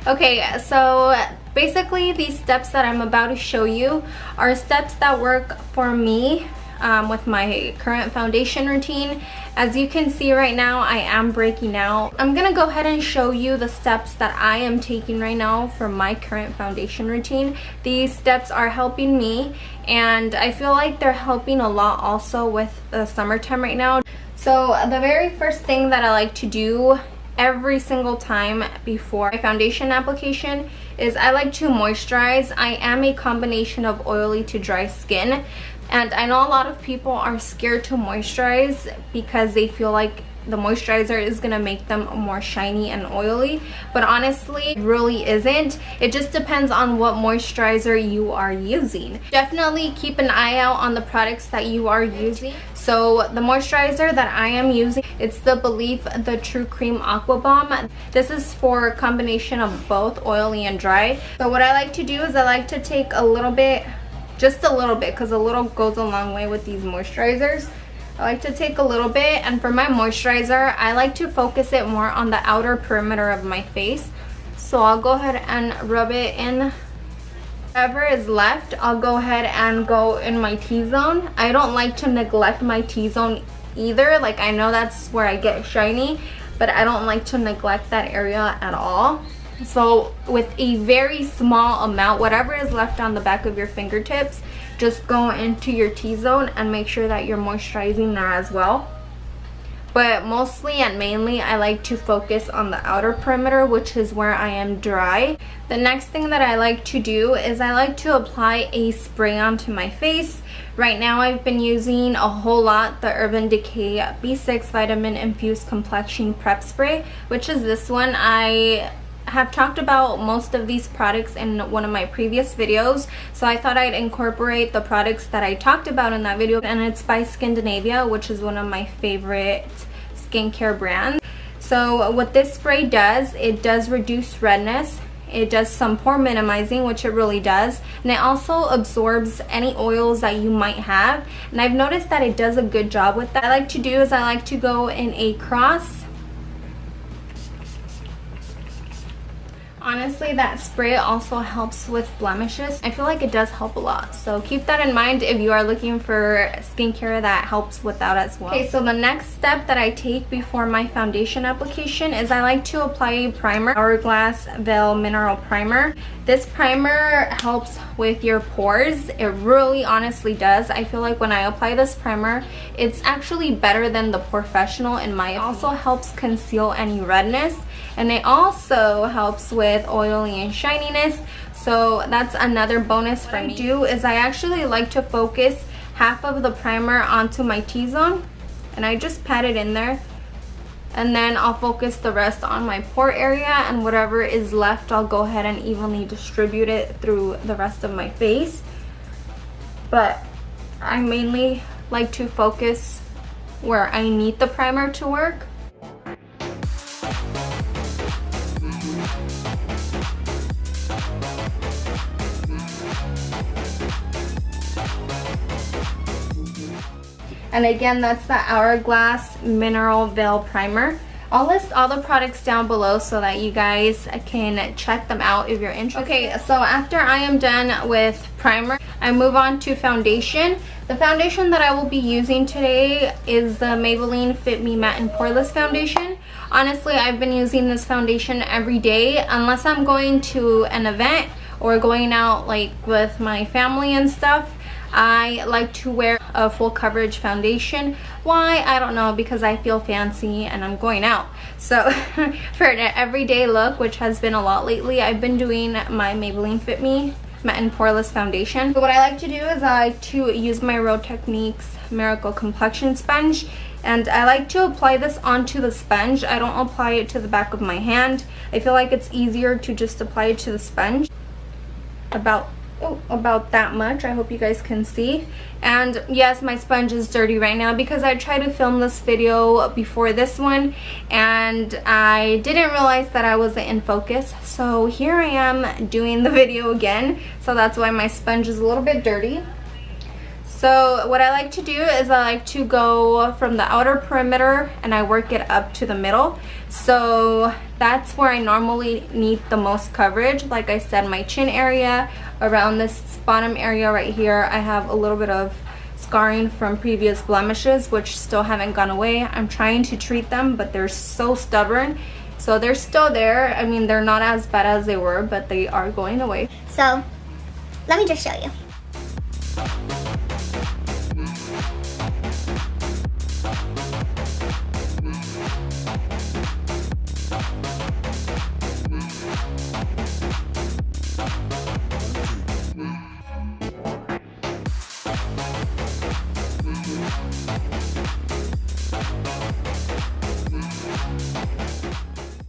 Okay, so basically these steps that I'm about to show you are steps that work for me with my current foundation routine. As you can see right now, I am breaking out. I'm gonna go ahead and show you the steps that I am taking right now for my current foundation routine. These steps are helping me, and I feel like they're helping a lot also with the summertime right now. So the very first thing that I like to do every single time before my foundation application is I like to moisturize. I am a combination of oily to dry skin, and I know a lot of people are scared to moisturize because they feel like the moisturizer is gonna make them more shiny and oily, but honestly it really isn't. It just depends on what moisturizer you are using. Definitely keep an eye out on the products that you are using. So the moisturizer that I am using, it's the Believe the True Cream Aqua Bomb. This is for a combination of both oily and dry. So what I like to do is I like to take a little bit, just a little bit, because a little goes a long way with these moisturizers. I like to take a little bit, and for my moisturizer I like to focus it more on the outer perimeter of my face. So I'll go ahead and rub it in. Whatever is left, I'll go ahead and go in my T-zone. I don't like to neglect my T-zone either. Like, I know that's where I get shiny, but I don't like to neglect that area at all. So with a very small amount, whatever is left on the back of your fingertips, just go into your T-zone and make sure that you're moisturizing there as well. But mostly and mainly I like to focus on the outer perimeter, which is where I am dry. The next thing that I like to do is I like to apply a spray onto my face. Right now I've been using a whole lot the Urban Decay B6 Vitamin Infused Complexion Prep Spray, which is this one. I have talked about most of these products in one of my previous videos, so I thought I'd incorporate the products that I talked about in that video, and it's by Scandinavia, which is one of my favorite skincare brands. So what this spray does, it does reduce redness, it does some pore minimizing, which it really does, and it also absorbs any oils that you might have, and I've noticed that it does a good job with that. What I like to do is I like to go in a cross. Honestly, that spray also helps with blemishes. I feel like it does help a lot. So keep that in mind if you are looking for skincare that helps with that as well. Okay, so the next step that I take before my foundation application is I like to apply a primer, Hourglass Veil Mineral Primer. This primer helps with your pores. It really honestly does. I feel like when I apply this primer, it's actually better than the Professional in my opinion. It also helps conceal any redness, and it also helps with oily and shininess, so that's another bonus for me. What I do is I actually like to focus half of the primer onto my T-zone, and I just pat it in there, and then I'll focus the rest on my pore area, and whatever is left I'll go ahead and evenly distribute it through the rest of my face. But I mainly like to focus where I need the primer to work. And again, that's the Hourglass Mineral Veil Primer. I'll list all the products down below so that you guys can check them out if you're interested. Okay, so after I am done with primer, I move on to foundation. The foundation that I will be using today is the Maybelline Fit Me Matte and Poreless Foundation. Honestly, I've been using this foundation every day unless I'm going to an event or going out like with my family and stuff. I like to wear a full coverage foundation. Why? I don't know, because I feel fancy and I'm going out. So for an everyday look, which has been a lot lately, I've been doing my Maybelline Fit Me Matte and Poreless Foundation. So what I like to do is I like to use my Real Techniques Miracle Complexion Sponge, and I like to apply this onto the sponge. I don't apply it to the back of my hand. I feel like it's easier to just apply it to the sponge. About that much. I hope you guys can see. And yes, my sponge is dirty right now because I tried to film this video before this one and I didn't realize that I wasn't in focus, so here I am doing the video again, so that's why my sponge is a little bit dirty. So So what I like to do is I like to go from the outer perimeter and I work it up to the middle. So that's where I normally need the most coverage. Like I said, my chin area, around this bottom area right here, I have a little bit of scarring from previous blemishes which still haven't gone away. I'm trying to treat them, but they're so stubborn. So they're still there. I mean, they're not as bad as they were, but they are going away. So let me just show you.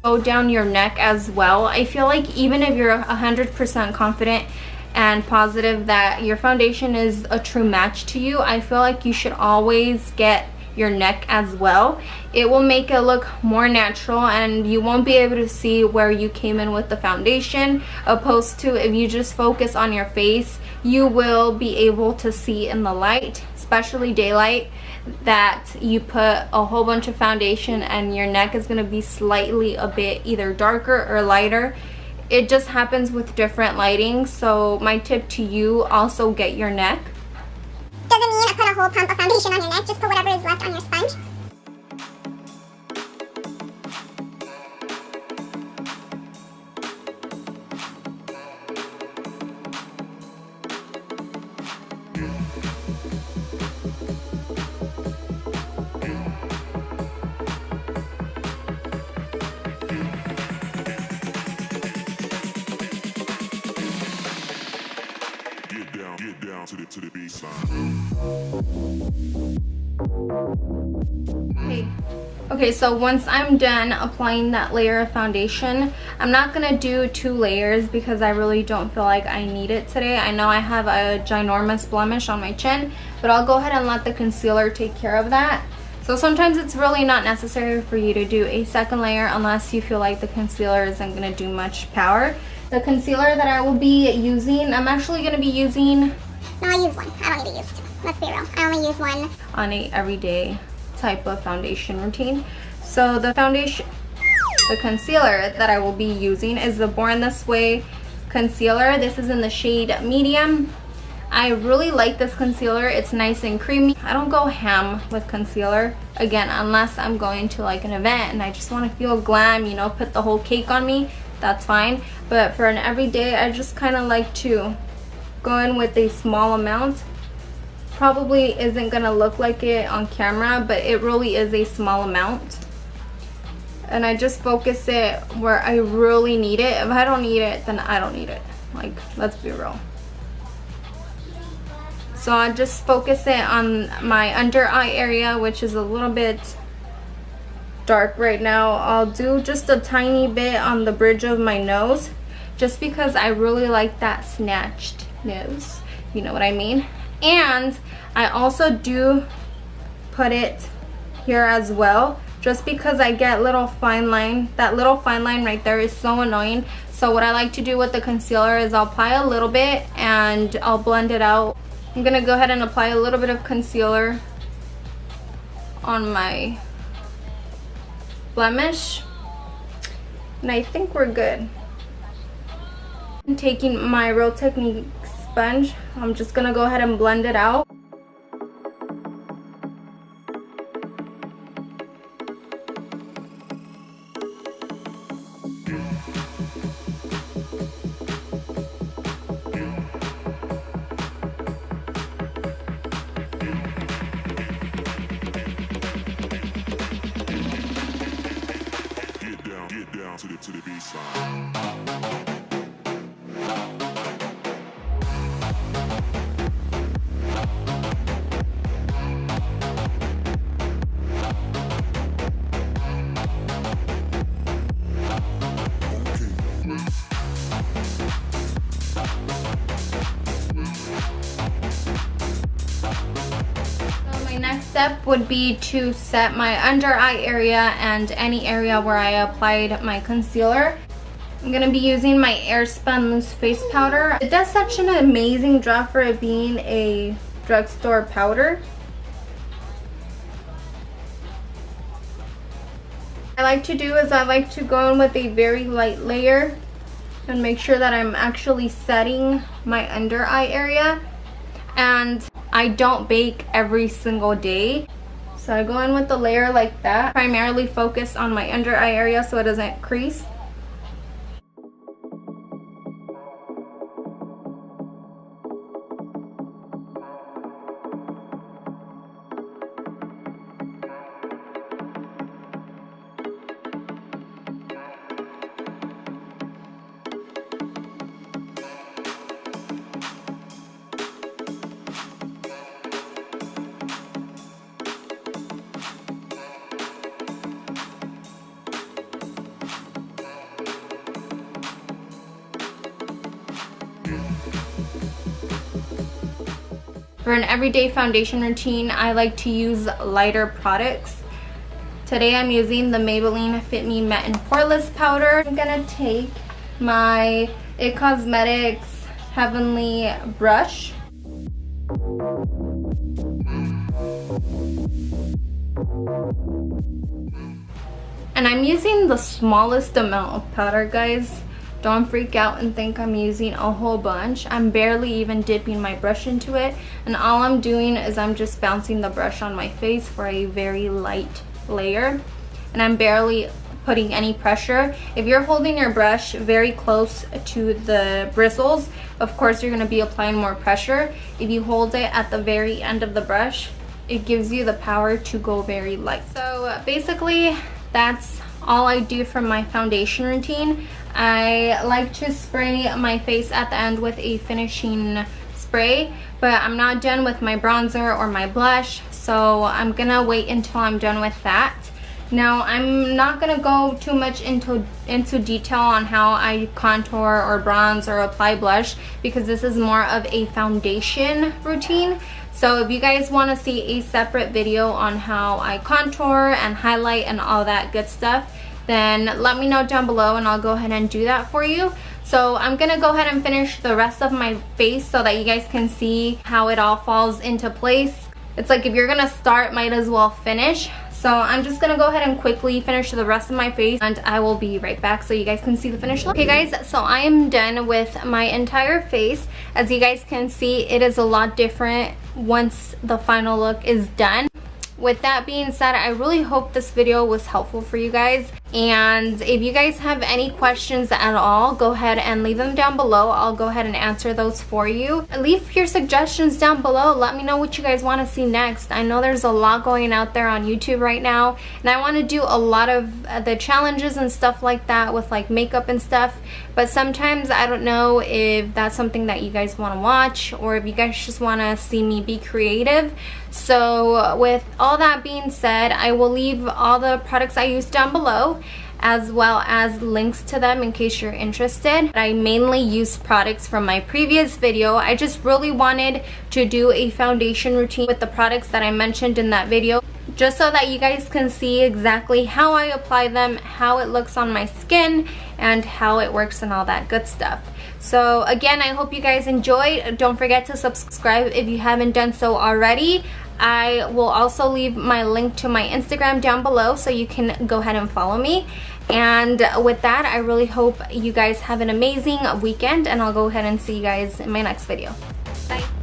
Go down your neck as well. I feel like even if you're 100% confident and positive that your foundation is a true match to you, I feel like you should always get your neck as well. It will make it look more natural and you won't be able to see where you came in with the foundation, opposed to if you just focus on your face, you will be able to see in the light, especially daylight, that you put a whole bunch of foundation and your neck is going to be slightly a bit either darker or lighter. It just happens with different lighting. So my tip to you, also get your neck. Doesn't mean put a whole pump of foundation on your neck, just put whatever is left on your sponge. To the baseline. Okay, so once I'm done applying that layer of foundation, I'm not gonna do 2 layers because I really don't feel like I need it today. I know I have a ginormous blemish on my chin, but I'll go ahead and let the concealer take care of that. So sometimes it's really not necessary for you to do a second layer unless you feel like the concealer isn't gonna do much power. The concealer that I will be using, I'm actually gonna be using... No, I use one. I don't need to use 2. Let's be real. I only use one. On a everyday type of foundation routine. So the concealer that I will be using is the Born This Way concealer. This is in the shade medium. I really like this concealer. It's nice and creamy. I don't go ham with concealer, again, unless I'm going to like an event and I just want to feel glam, you know, put the whole cake on me, that's fine. But for an everyday, I just kind of like to go in with a small amount. Probably isn't gonna look like it on camera, but it really is a small amount. And I just focus it where I really need it. If I don't need it, then I don't need it. Like, let's be real. So I just focus it on my under eye area, which is a little bit dark right now. I'll do just a tiny bit on the bridge of my nose, just because I really like that snatched nose, you know what I mean. And I also do put it here as well, just because I get little fine line. That little fine line right there is so annoying. So what I like to do with the concealer is I'll apply a little bit and I'll blend it out. I'm gonna go ahead and apply a little bit of concealer on my blemish, and I think we're good. I'm taking my Real Technique sponge, I'm just gonna go ahead and blend it out. Get down to the baseline. Next step would be to set my under eye area and any area where I applied my concealer. I'm gonna be using my Airspun loose face powder. It does such an amazing job for it being a drugstore powder. What I like to do is I like to go in with a very light layer and make sure that I'm actually setting my under eye area. And I don't bake every single day, so I go in with the layer like that, primarily focus on my under eye area so it doesn't crease. For an everyday foundation routine, I like to use lighter products. Today I'm using the Maybelline Fit Me Matte and Poreless Powder. I'm gonna take my It Cosmetics Heavenly Brush. And I'm using the smallest amount of powder, guys. Don't freak out and think I'm using a whole bunch. I'm barely even dipping my brush into it, and all I'm doing is I'm just bouncing the brush on my face for a very light layer, and I'm barely putting any pressure. If you're holding your brush very close to the bristles, of course you're going to be applying more pressure. If you hold it at the very end of the brush, it gives you the power to go very light. So basically that's all I do for my foundation routine. I like to spray my face at the end with a finishing spray, but I'm not done with my bronzer or my blush, so I'm gonna wait until I'm done with that. Now I'm not gonna go too much into detail on how I contour or bronze or apply blush, because this is more of a foundation routine. So if you guys want to see a separate video on how I contour and highlight and all that good stuff, then let me know down below and I'll go ahead and do that for you. So I'm gonna go ahead and finish the rest of my face so that you guys can see how it all falls into place. It's like if you're gonna start, might as well finish. So I'm just gonna go ahead and quickly finish the rest of my face, and I will be right back so you guys can see the finished look. Okay guys, so I am done with my entire face. As you guys can see, it is a lot different once the final look is done. With that being said, I really hope this video was helpful for you guys. And if you guys have any questions at all, go ahead and leave them down below. I'll go ahead and answer those for you. Leave your suggestions down below. Let me know what you guys want to see next. I know there's a lot going out there on YouTube right now, and I want to do a lot of the challenges and stuff like that with like makeup and stuff. But sometimes I don't know if that's something that you guys want to watch, or if you guys just want to see me be creative. So with all that being said, I will leave all the products I use down below, as well as links to them in case you're interested. I mainly use products from my previous video. I just really wanted to do a foundation routine with the products that I mentioned in that video, just so that you guys can see exactly how I apply them, how it looks on my skin, and how it works and all that good stuff. So again, I hope you guys enjoyed. Don't forget to subscribe if you haven't done so already. I will also leave my link to my Instagram down below so you can go ahead and follow me. And with that, I really hope you guys have an amazing weekend, and I'll go ahead and see you guys in my next video. Bye.